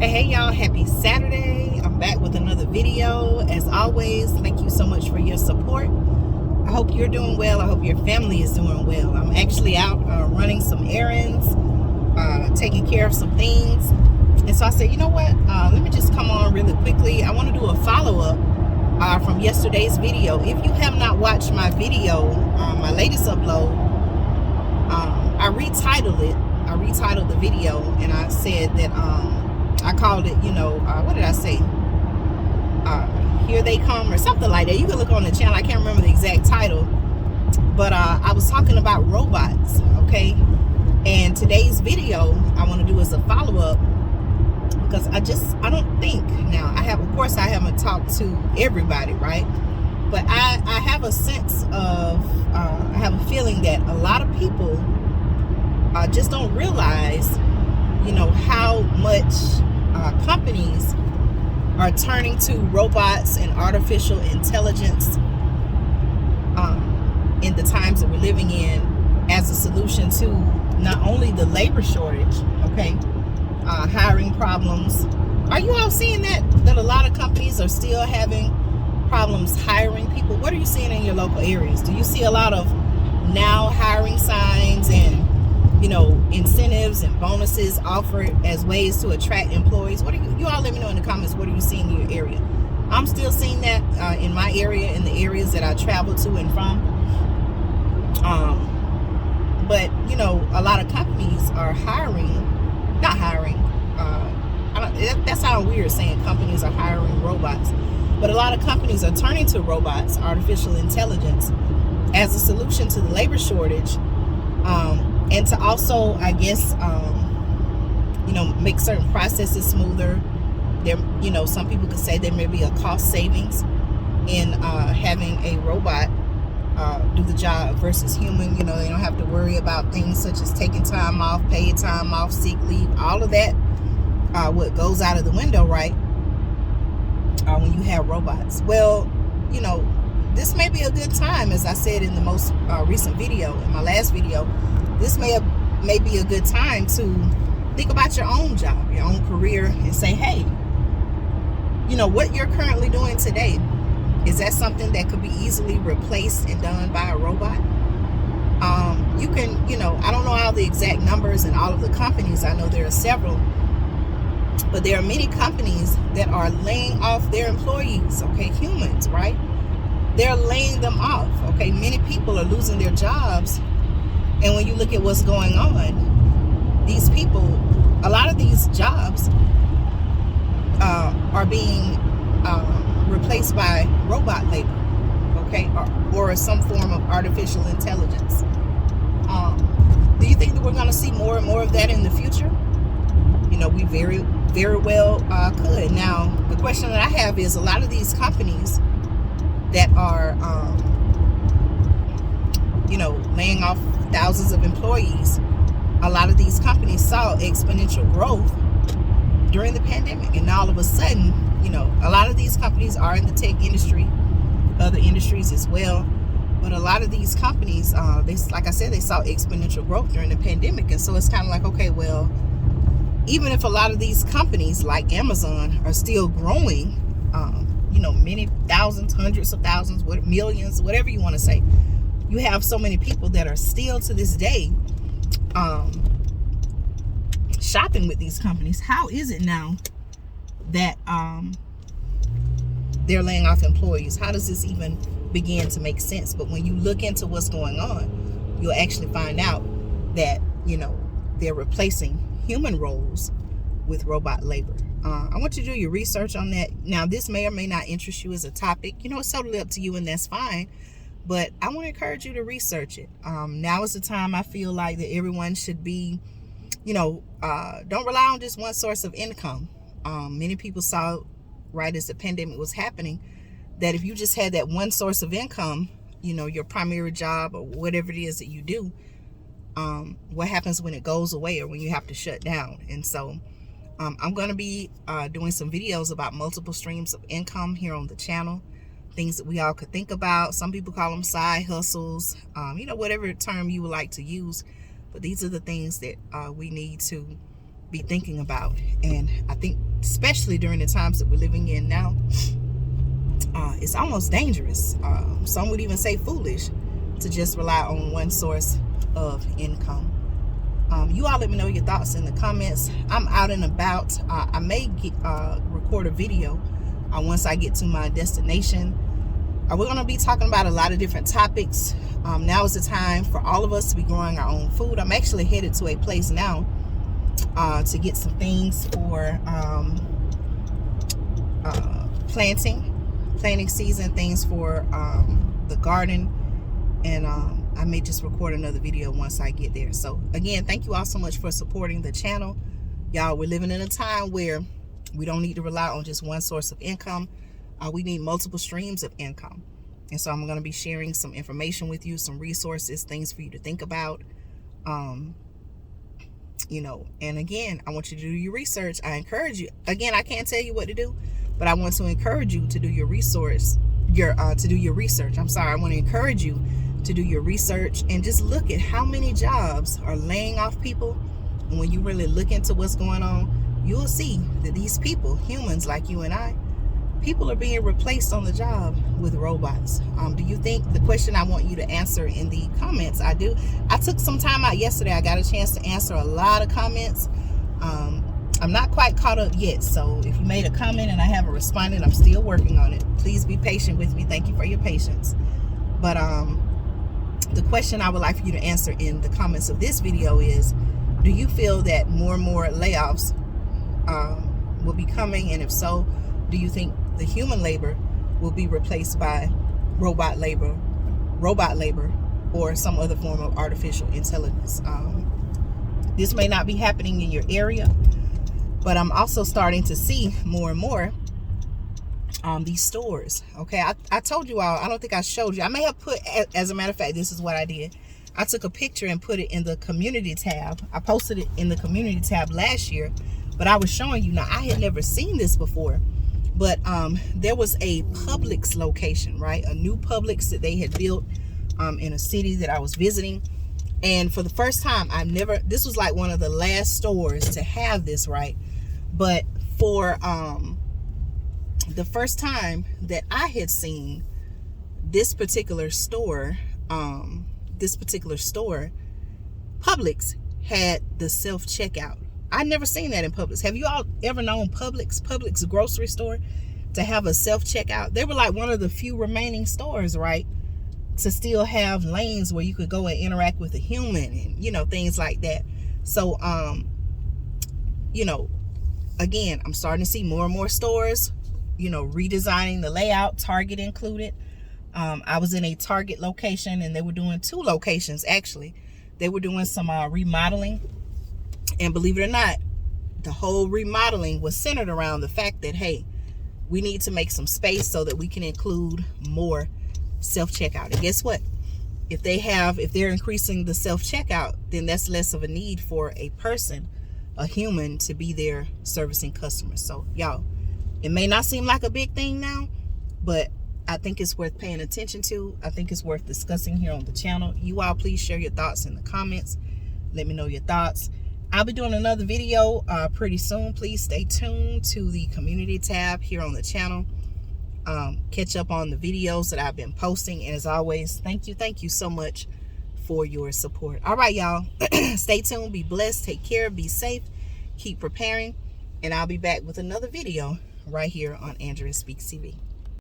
Hey y'all, happy Saturday. I'm back with another video. As always, thank you so much for your support. I hope you're doing well. I hope your family is doing well. I'm actually out running some errands, taking care of some things. And so I said, you know what? Let me just come on really quickly. I want to do a follow-up from yesterday's video. If you have not watched my video, my latest upload, I retitled it. I retitled the video and I said that I called it, what did I say? Here They Come or something like that. You can look on the channel. I can't remember the exact title. But I was talking about robots, okay? And today's video I want to do is a follow-up because I don't think, now of course I haven't talked to everybody, right? But I have a sense of, I have a feeling that a lot of people just don't realize, how much companies are turning to robots and artificial intelligence in the times that we're living in as a solution to not only the labor shortage, okay, hiring problems. Are you all seeing that a lot of companies are still having problems hiring people? What are you seeing in your local areas? Do you see a lot of now hiring signs and incentives and bonuses offered as ways to attract employees? What are you all let me know in the comments, what are you seeing in your area? I'm still seeing that in my area, in the areas that I travel to and from. But a lot of companies are not hiring. That sounds weird saying companies are hiring robots, but a lot of companies are turning to robots, artificial intelligence, as a solution to the labor shortage. And to also, I guess, make certain processes smoother. There, some people could say there may be a cost savings in having a robot do the job versus human. They don't have to worry about things such as taking time off, paid time off, sick leave, all of that. What goes out of the window, right? When you have robots. Well, this may be a good time, as I said in the most recent video, in my last video. This may be a good time to think about your own job, your own career, and say, hey, what you're currently doing today, is that something that could be easily replaced and done by a robot? You can, I don't know all the exact numbers and all of the companies. I know there are several, but there are many companies that are laying off their employees, okay, humans, right? They're laying them off, okay? Many people are losing their jobs. And when you look at what's going on, these people, a lot of these jobs are being replaced by robot labor, okay, or some form of artificial intelligence. Do you think that we're going to see more and more of that in the future? We very, very well could. Now, the question that I have is, a lot of these companies that are, laying off thousands of employees, a lot of these companies saw exponential growth during the pandemic, and all of a sudden, a lot of these companies are in the tech industry, other industries as well, but a lot of these companies, like I said, they saw exponential growth during the pandemic. And so it's kind of like, okay, well, even if a lot of these companies like Amazon are still growing, many thousands, hundreds of thousands, millions, whatever you want to say, you have so many people that are still to this day shopping with these companies. How is it now that they're laying off employees? How does this even begin to make sense? But when you look into what's going on, you'll actually find out that they're replacing human roles with robot labor. I want you to do your research on that. Now, this may or may not interest you as a topic. It's totally up to you, and that's fine. But I want to encourage you to research it. Now is the time I feel like that everyone should be, don't rely on just one source of income. Many people saw right as the pandemic was happening that if you just had that one source of income, your primary job or whatever it is that you do, what happens when it goes away or when you have to shut down. And so I'm going to be doing some videos about multiple streams of income here on the channel, things that we all could think about. Some people call them side hustles, whatever term you would like to use. But these are the things that we need to be thinking about. And I think especially during the times that we're living in now, it's almost dangerous. Some would even say foolish to just rely on one source of income. You all let me know your thoughts in the comments. I'm out and about. I may record a video once I get to my destination. We're going to be talking about a lot of different topics. Now is the time for all of us to be growing our own food. I'm actually headed to a place now to get some things for planting season, things for the garden, and I may just record another video once I get there. So again, thank you all so much for supporting the channel. Y'all, we're living in a time where we don't need to rely on just one source of income. We need multiple streams of income. And so I'm going to be sharing some information with you, some resources, things for you to think about. You know, and again, I want you to do your research. I encourage you. Again, I can't tell you what to do, but I want to encourage you to do your research. I'm sorry. I want to encourage you to do your research and just look at how many jobs are laying off people. And when you really look into what's going on, you'll see that these people, humans like you and I, people are being replaced on the job with robots. Do you think, the question I want you to answer in the comments, I took some time out yesterday. I got a chance to answer a lot of comments. I'm not quite caught up yet. So if you made a comment and I haven't responded, I'm still working on it. Please be patient with me. Thank you for your patience. But the question I would like for you to answer in the comments of this video is, do you feel that more and more layoffs will be coming? And if so, do you think the human labor will be replaced by robot labor, or some other form of artificial intelligence? This may not be happening in your area, but I'm also starting to see more and more these stores. Okay, I told you all, I don't think I showed you. I may have put, as a matter of fact, this is what I did. I took a picture and put it in the community tab. I posted it in the community tab last year, but I was showing you, now I had never seen this before, but there was a Publix location, right? A new Publix that they had built in a city that I was visiting. And for the first time, this was like one of the last stores to have this, right? But for the first time that I had seen this particular store, Publix had the self-checkout. I'd never seen that in Publix. Have you all ever known Publix grocery store, to have a self-checkout? They were like one of the few remaining stores, right, to still have lanes where you could go and interact with a human and, you know, things like that. So, you know, again, I'm starting to see more and more stores, you know, redesigning the layout, Target included. I was in a Target location, and they were doing 2 locations, actually. They were doing some remodeling. And believe it or not, the whole remodeling was centered around the fact that, hey, we need to make some space so that we can include more self-checkout. And guess what? If they're increasing the self-checkout, then that's less of a need for a person, a human, to be there servicing customers. So y'all, it may not seem like a big thing now, but I think it's worth paying attention to. I think it's worth discussing here on the channel. You all please share your thoughts in the comments. Let me know your thoughts. I'll be doing another video pretty soon. Please stay tuned to the community tab here on the channel. Catch up on the videos that I've been posting. And as always, thank you so much for your support. All right, y'all. Stay tuned. Be blessed. Take care. Be safe. Keep preparing. And I'll be back with another video right here on Andrea Speaks TV.